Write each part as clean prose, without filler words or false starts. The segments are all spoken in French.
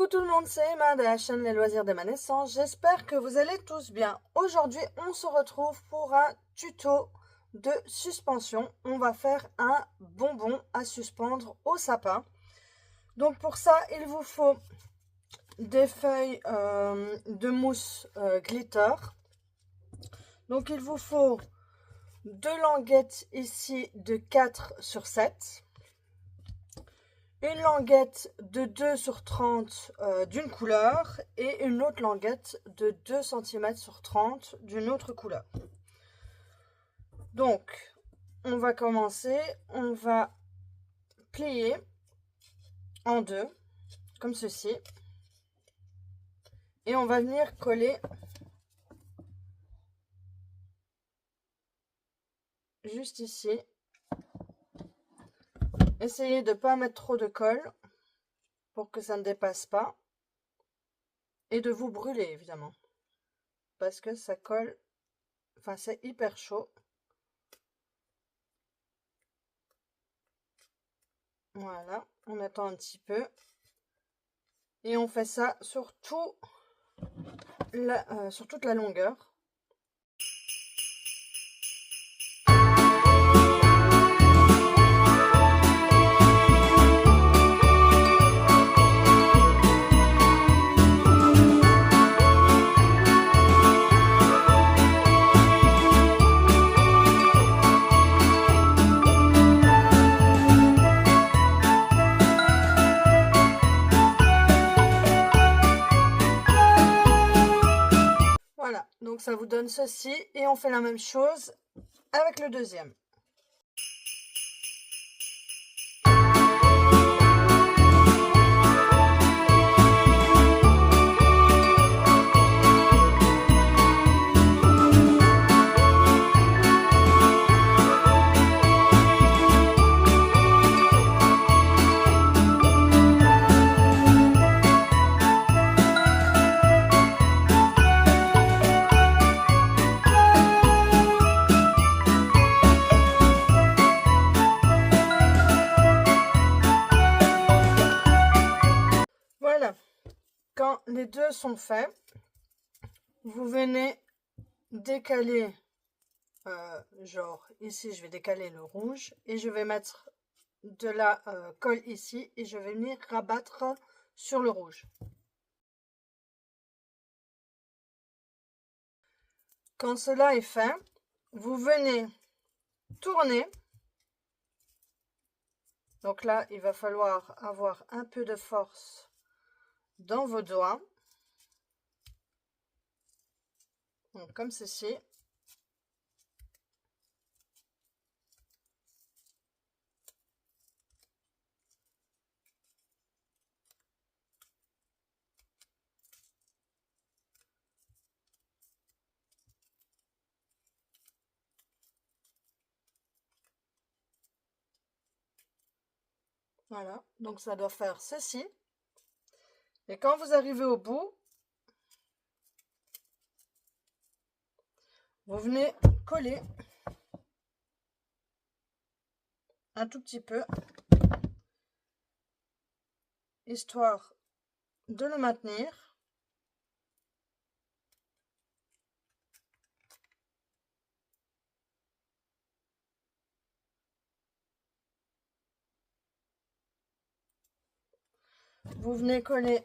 tout le monde, c'est Emma de la chaîne Les Loisirs de ma naissance. J'espère que vous allez tous bien. Aujourd'hui, on se retrouve pour un tuto de suspension. On va faire un bonbon à suspendre au sapin. Donc pour ça, il vous faut des feuilles de mousse glitter. Donc il vous faut deux languettes ici de 4 sur 7. Une languette de 2 sur 30 d'une couleur et une autre languette de 2 cm sur 30 d'une autre couleur. Donc, on va commencer, on va plier en deux, comme ceci. Et on va venir coller juste ici. Essayez de ne pas mettre trop de colle pour que ça ne dépasse pas. Et de vous brûler, évidemment. Parce que ça colle, enfin c'est hyper chaud. Voilà, on attend un petit peu. Et on fait ça sur, sur toute la longueur. Voilà, donc ça vous donne ceci et on fait la même chose avec le deuxième. Voilà, quand les deux sont faits, vous venez décaler, genre ici je vais décaler le rouge et je vais mettre de la colle ici et je vais venir rabattre sur le rouge. Quand cela est fait, vous venez tourner. Donc là, il va falloir avoir un peu de force dans vos doigts. Donc, comme ceci. Voilà, donc ça doit faire ceci. Et quand vous arrivez au bout, vous venez coller un tout petit peu, histoire de le maintenir. Vous venez coller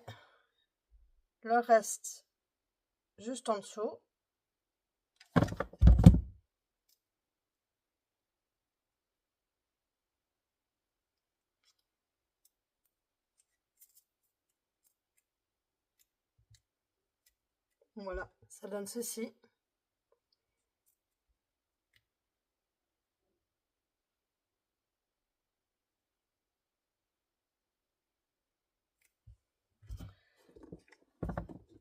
le reste juste en dessous. Voilà, ça donne ceci.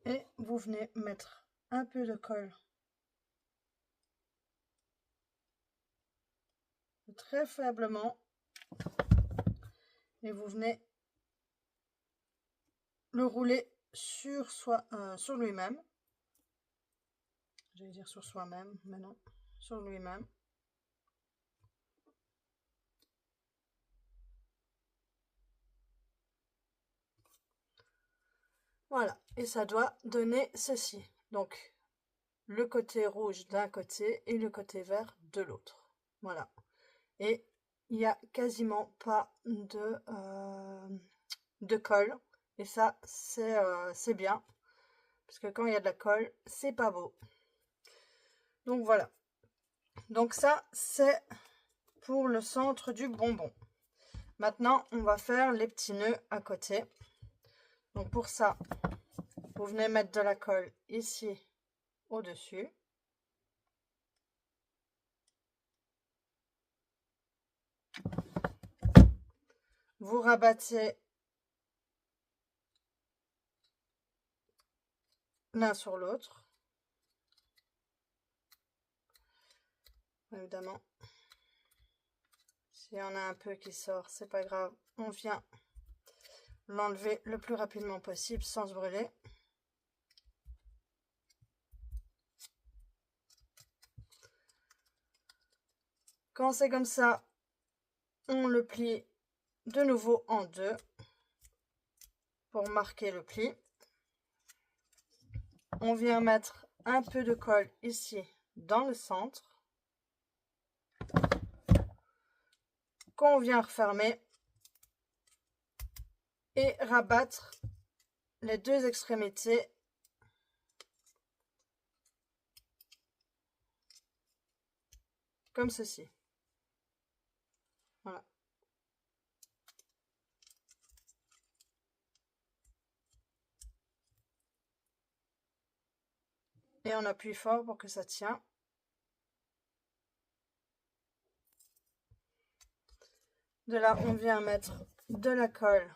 Et vous venez mettre un peu de colle très faiblement et vous venez le rouler sur lui-même. J'allais dire sur soi-même, mais non, sur lui-même. Voilà, et ça doit donner ceci. Donc, le côté rouge d'un côté et le côté vert de l'autre. Voilà. Et il n'y a quasiment pas de colle. Et ça, c'est bien. Parce que quand il y a de la colle, c'est pas beau. Donc voilà. Donc ça, c'est pour le centre du bonbon. Maintenant, on va faire les petits nœuds à côté. Donc pour ça, vous venez mettre de la colle ici au-dessus. Vous rabattez l'un sur l'autre. Évidemment, s'il y en a un peu qui sort, c'est pas grave. On vient l'enlever le plus rapidement possible sans se brûler. Quand c'est comme ça, on le plie de nouveau en deux pour marquer le pli. On vient mettre un peu de colle ici dans le centre, qu'on vient refermer et rabattre les deux extrémités comme ceci. Voilà. Et on appuie fort pour que ça tienne. De là, on vient mettre de la colle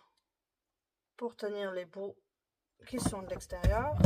pour tenir les bouts qui sont de l'extérieur.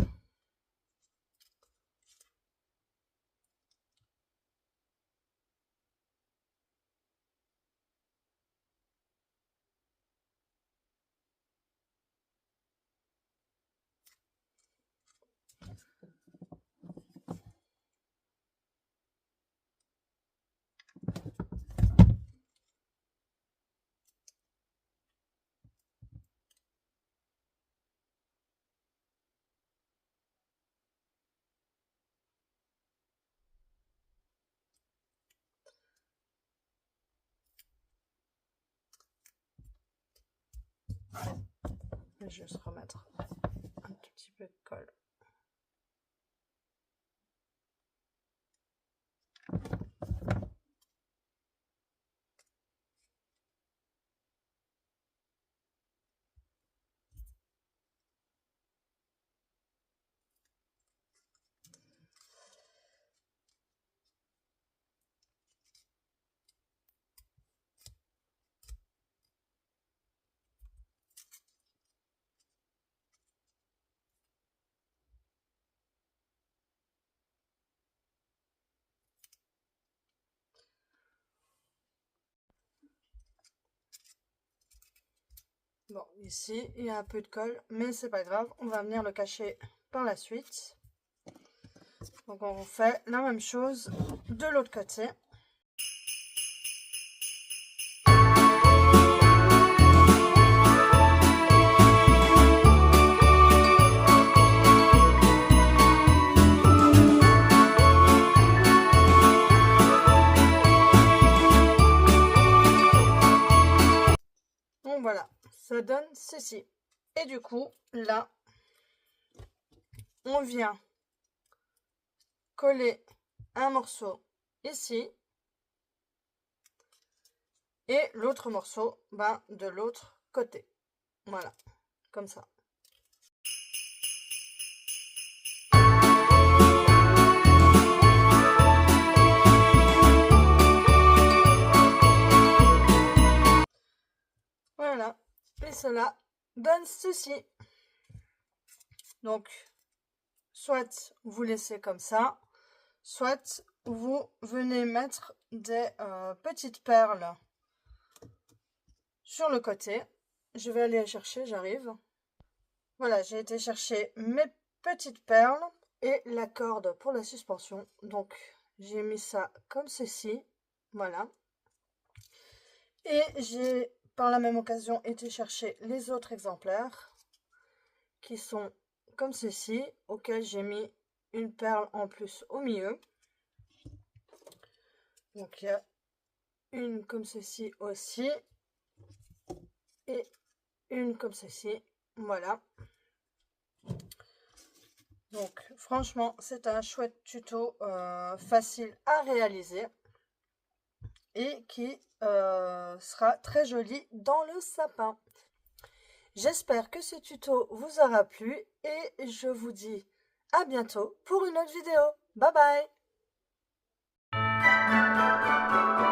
Je vais juste remettre un tout petit peu de colle. Bon, ici, il y a un peu de colle, mais c'est pas grave. On va venir le cacher par la suite. Donc, on refait la même chose de l'autre côté. Donc, voilà, ça donne ceci. Et du coup, là, on vient coller un morceau ici et l'autre morceau de l'autre côté. Voilà, comme ça. Voilà, et cela donne ceci. Donc, soit vous laissez comme ça, soit vous venez mettre des petites perles sur le côté. Je vais aller chercher, j'arrive. Voilà, j'ai été chercher mes petites perles et la corde pour la suspension. Donc, j'ai mis ça comme ceci. Voilà. Et j'ai par la même occasion été chercher les autres exemplaires qui sont comme ceci, auquel j'ai mis une perle en plus au milieu. Donc il y a une comme ceci aussi et une comme ceci, voilà. Donc franchement c'est un chouette tuto facile à réaliser et qui sera très joli dans le sapin. J'espère que ce tuto vous aura plu et je vous dis à bientôt pour une autre vidéo. Bye bye!